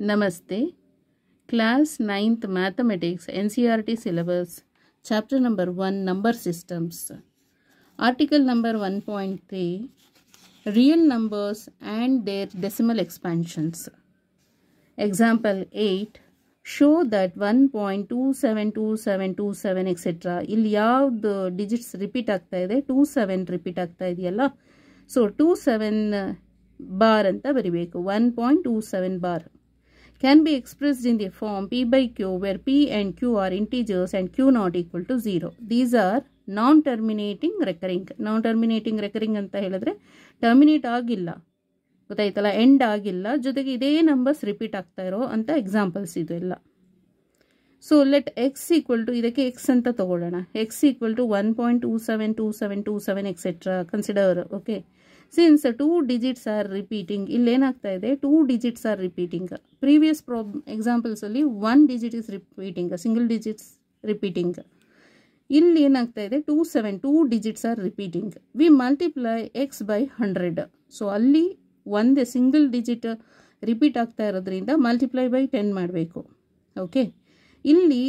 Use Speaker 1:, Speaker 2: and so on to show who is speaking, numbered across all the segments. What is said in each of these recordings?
Speaker 1: Namaste. Class 9th Mathematics NCERT syllabus. Chapter number 1 Number Systems. Article number 1.3 Real numbers and their decimal expansions. Example 8. Show that 1.272727 etc. ಇಲ್ಲಿ ಯಾವ್ದು digits repeat ಆಗ್ತಾ ಇದೆ 27 repeat ಆಗ್ತಾ ಇದೆಯಲ್ಲ so 27 bar ಅಂತ ಬರಿಬೇಕು 1.27 bar can be expressed in the form p by q where p and q are integers and q not equal to 0. These are non-terminating recurring. Non-terminating recurring ಅಂತ ಹೇಳಿದ್ರೆ terminate ಆಗಿಲ್ಲ ಗೊತ್ತಾಯ್ತಲ್ಲ end ಆಗಿಲ್ಲ ಜೊತೆಗೆ ಇದೇ numbers repeat ಆಗ್ತಾ ಇರೋ ಅಂತ ಎಕ್ಸಾಂಪಲ್ಸ್ ಇದು ಎಲ್ಲ. So let x equal to ಇದಕ್ಕೆ ಎಕ್ಸ್ ಅಂತ ತಗೊಳ್ಳೋಣ. X equal to 1.272727 etcetera consider. Okay, since 2 digits are repeating, ಇಲ್ಲಿ ಏನಾಗ್ತಾ ಇದೆ 2 digits are repeating. Previous examples ಅಲ್ಲಿ 1 digit is repeating, single digits repeating. ಇಲ್ಲಿ ಏನಾಗ್ತಾ ಇದೆ 2 digits are repeating. We multiply x by 100. So ಅಲ್ಲಿ ಒಂದೇ ಸಿಂಗಲ್ ಡಿಜಿಟ್ ರಿಪೀಟ್ ಆಗ್ತಾ ಇರೋದ್ರಿಂದ ಮಲ್ಟಿಪ್ಲೈ ಬೈ 10 ಮಾಡಬೇಕು. ಓಕೆ, ಇಲ್ಲಿ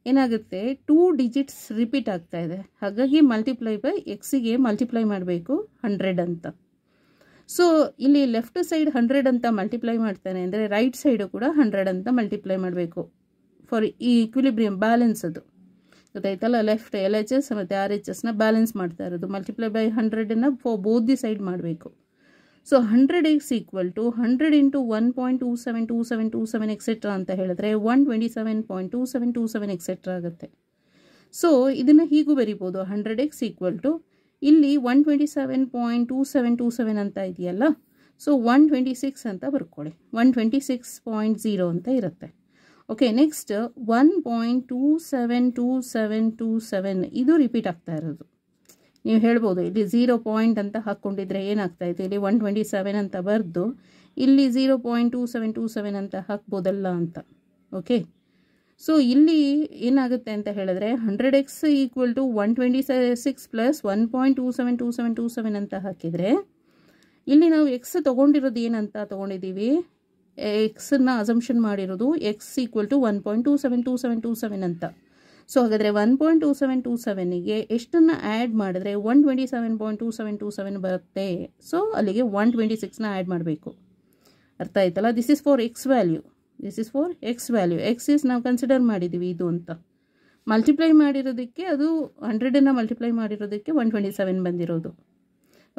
Speaker 1: ಏನಾಗುತ್ತೆ 2 digits ರಿಪೀಟ್ ಆಗ್ತಾ ಇದೆ, ಹಾಗಾಗಿ ಮಲ್ಟಿಪ್ಲೈ ಬೈ ಎಕ್ಸಿಗೆ ಮಲ್ಟಿಪ್ಲೈ ಮಾಡಬೇಕು 100 ಅಂತ. ಸೊ ಇಲ್ಲಿ ಲೆಫ್ಟ್ ಸೈಡ್ 100 ಅಂತ ಮಲ್ಟಿಪ್ಲೈ ಮಾಡ್ತಾನೆ ಅಂದರೆ ರೈಟ್ ಸೈಡು ಕೂಡ 100 ಅಂತ ಮಲ್ಟಿಪ್ಲೈ ಮಾಡಬೇಕು ಫಾರ್ ಈ ಈಕ್ವಿಲಿಬ್ರಿಯಂ ಬ್ಯಾಲೆನ್ಸ್. ಅದು ಗೊತ್ತಾಯ್ತಲ್ಲ, ಲೆಫ್ಟ್ ಎಲ್ ಎಚ್ ಎಸ್ ಮತ್ತು ಆರ್ ಎಚ್ ಎಸ್ನ ಬ್ಯಾಲೆನ್ಸ್ ಮಾಡ್ತಾ ಇರೋದು. ಮಲ್ಟಿಪ್ಲೈ ಬೈ 100ನ ಫಾರ್ ಬೋತ್ ದಿ ಸೈಡ್ ಮಾಡಬೇಕು. So 100x equal to 100 into 1.272727 etcetera ಅಂತ ಹೇಳಿದ್ರೆ 127.2727 ಎಕ್ಸೆಟ್ರಾ ಆಗುತ್ತೆ. ಸೊ ಇದನ್ನು ಹೀಗೂ ಬರಿಬೋದು 100x ಈಕ್ವಲ್ ಟು ಇಲ್ಲಿ 127.2727 ಅಂತ ಇದೆಯಲ್ಲ, ಸೊ 126 ಅಂತ ಬರ್ಕೊಳ್ಳಿ, 126.0 ಅಂತ ಇರುತ್ತೆ. ಓಕೆ, ನೆಕ್ಸ್ಟ್ 1.272727 ಇದು ರಿಪೀಟ್ ಆಗ್ತಾ ಇರೋದು. ನೀವು ಹೇಳ್ಬೋದು ಇಲ್ಲಿ 0 ಪಾಯಿಂಟ್ ಅಂತ ಹಾಕ್ಕೊಂಡಿದ್ರೆ ಏನಾಗ್ತಾ ಇದೆ, ಇಲ್ಲಿ 127 ಅಂತ ಬರೆದು ಇಲ್ಲಿ 0.2727 ಅಂತ ಹಾಕ್ಬೋದಲ್ಲ ಅಂತ. ಓಕೆ, ಸೊ ಇಲ್ಲಿ ಏನಾಗುತ್ತೆ ಅಂತ ಹೇಳಿದ್ರೆ 100x ಈಕ್ವಲ್ ಟು 126 ಪ್ಲಸ್ 1.272727 ಅಂತ ಹಾಕಿದರೆ ಇಲ್ಲಿ ನಾವು ಎಕ್ಸ್ ತೊಗೊಂಡಿರೋದು ಏನಂತ ತೊಗೊಂಡಿದ್ದೀವಿ, ಎಕ್ಸನ್ನ ಅಸಂಪ್ಷನ್ ಮಾಡಿರೋದು ಎಕ್ಸ್ ಈಕ್ವಲ್ ಟು 1.272727 ಅಂತ. ಸೊ ಹಾಗಾದರೆ 1.2727ಗೆ ಎಷ್ಟನ್ನು ಆ್ಯಡ್ ಮಾಡಿದ್ರೆ 127.2727 ಬರುತ್ತೆ. ಸೊ ಅಲ್ಲಿಗೆ 126ನ ಆ್ಯಡ್ ಮಾಡಬೇಕು. ಅರ್ಥ ಆಯ್ತಲ್ಲ. This is for X value, this is for X value. X is ನಾವು ಕನ್ಸಿಡರ್ ಮಾಡಿದ್ದೀವಿ ಇದು ಅಂತ. ಮಲ್ಟಿಪ್ಲೈ ಮಾಡಿರೋದಕ್ಕೆ ಅದು 100ನ್ನು ಮಲ್ಟಿಪ್ಲೈ ಮಾಡಿರೋದಕ್ಕೆ 127 ಬಂದಿರೋದು.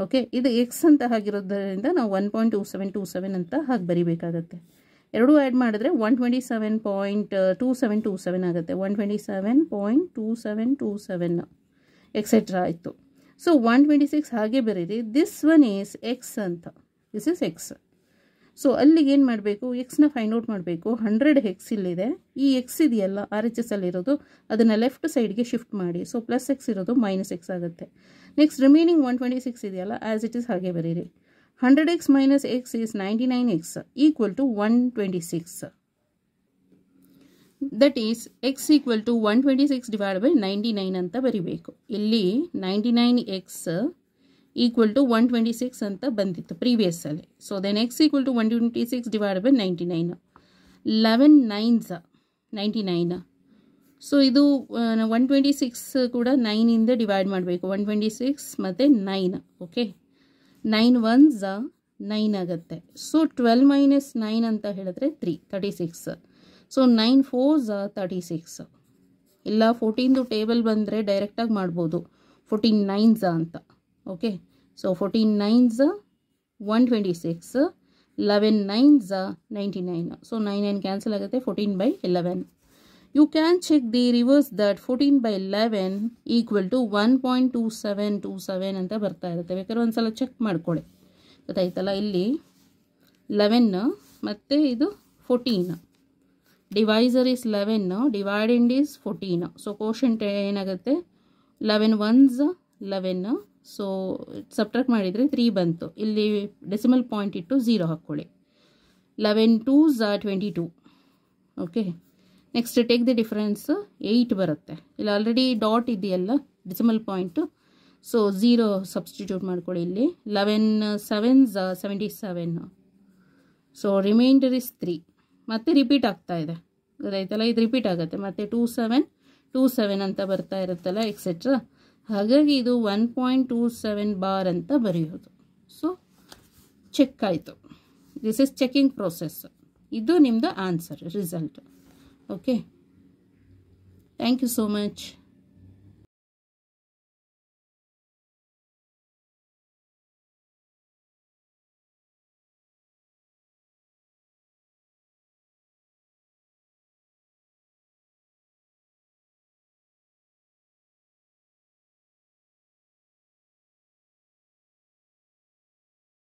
Speaker 1: ಓಕೆ, ಇದು ಎಕ್ಸ್ ಅಂತ ಆಗಿರೋದ್ರಿಂದ ನಾವು 1.2727 ಅಂತ ಹಾಗೆ ಬರಿಬೇಕಾಗತ್ತೆ. ಎರಡೂ ಆ್ಯಡ್ ಮಾಡಿದ್ರೆ 127.2727 ಆಗುತ್ತೆ. 127.2727 ಎಕ್ಸೆಟ್ರಾ ಆಯಿತು. ಸೊ 126 ಹಾಗೆ ಬರೀರಿ. ದಿಸ್ ಒನ್ ಈಸ್ ಎಕ್ಸ್ ಅಂತ, ದಿಸ್ ಇಸ್ ಎಕ್ಸ್. ಸೊ ಅಲ್ಲಿಗೆ ಏನು ಮಾಡಬೇಕು, ಎಕ್ಸ್ನ ಫೈಂಡ್ ಔಟ್ ಮಾಡಬೇಕು. 100 ಎಕ್ಸ್ ಇಲ್ಲಿದೆ, ಈ ಎಕ್ಸ್ ಇದೆಯಲ್ಲ ಆರ್ ಎಚ್ ಎಸ್ ಅಲ್ಲಿರೋದು ಅದನ್ನು ಲೆಫ್ಟ್ ಸೈಡ್ಗೆ ಶಿಫ್ಟ್ ಮಾಡಿ. ಸೊ ಪ್ಲಸ್ ಎಕ್ಸ್ ಇರೋದು ಮೈನಸ್ ಎಕ್ಸ್ ಆಗುತ್ತೆ. ನೆಕ್ಸ್ಟ್ ರಿಮೈನಿಂಗ್ 126 ಇದೆಯಲ್ಲ ಆ್ಯಸ್ ಇಟ್ ಇಸ್ ಹಾಗೆ ಬರೀರಿ. 100x minus x is 99x equal to 126. That is x equal to 126 divided by 99 ಅಂತ ಬರಿಬೇಕು. ಇಲ್ಲಿ 99x equal to 126 ಅಂತ ಬಂದಿತ್ತು ಪ್ರೀವಿಯಸ್ ಅಲ್ಲಿ. So then x equal to 126 divided by 99. 11 9s 99. So ಇದು 126 ಕೂಡ 9 ಇಂದ ಡಿವೈಡ್ ಮಾಡಬೇಕು. 126 ಮತ್ತು 9. ಓಕೆ, 9 1s 9 ಆಗುತ್ತೆ. ಸೊ 12 ಮೈನಸ್ 9 ಅಂತ ಹೇಳಿದ್ರೆ 36. So 9 4s 36. ಇಲ್ಲ 14ದು ಟೇಬಲ್ ಬಂದರೆ ಡೈರೆಕ್ಟಾಗಿ ಮಾಡ್ಬೋದು 14 9s ಅಂತ. Okay, so 14 9s 126, 11 9s 99. So 9 cancel ಆಗುತ್ತೆ, 14 by 11. You can check the reverse that 14 by 11 equal to 1.2727 ಅಂತ ಬರ್ತಾ ಇರುತ್ತೆ. ಬೇಕಾದ್ರೆ ಒಂದು ಸಲ ಚೆಕ್ ಮಾಡ್ಕೊಳ್ಳಿ. ಗೊತ್ತಾಯ್ತಲ್ಲ, ಇಲ್ಲಿ 11 ಮತ್ತು ಇದು 14. Divisor is 11, dividend is 14. So quotient ಏನಾಗುತ್ತೆ 11 1s 11. ಸೊ ಸಬ್ಟ್ರಾಕ್ಟ್ ಮಾಡಿದರೆ 3 ಬಂತು. ಇಲ್ಲಿ ಡೆಸಿಮಲ್ ಪಾಯಿಂಟ್ ಇಟ್ಟು 0 ಹಾಕ್ಕೊಳ್ಳಿ. 11 2s 22. Okay, next take the difference 8 ಬರುತ್ತೆ. ಇಲ್ಲಿ ಆಲ್ರೆಡಿ ಡಾಟ್ ಇದೆಯಲ್ಲ ಡೆಸಿಮಲ್ ಪಾಯಿಂಟು, ಸೊ 0 ಸಬ್ಸ್ಟಿಟ್ಯೂಟ್ ಮಾಡ್ಕೊಳ್ಳಿ. ಇಲ್ಲಿ 11 7s 77. So reminder is 3. ಮತ್ತೆ ರಿಪೀಟ್ ಆಗ್ತಾ ಇದೆ, ಗೊತ್ತಾಯ್ತಲ್ಲ, ಇದು ರಿಪೀಟ್ ಆಗುತ್ತೆ ಮತ್ತೆ 2727 ಅಂತ ಬರ್ತಾ ಇರುತ್ತಲ್ಲ ಎಕ್ಸೆಟ್ರಾ. ಹಾಗಾಗಿ ಇದು 1.27 ಬಾರ್ ಅಂತ ಬರೆಯೋದು. ಸೊ ಚೆಕ್ ಆಯಿತು, ದಿಸ್ ಇಸ್ ಚೆಕಿಂಗ್ ಪ್ರೋಸೆಸ್. ಇದು ನಿಮ್ಮದು answer result. Okay, thank you so much.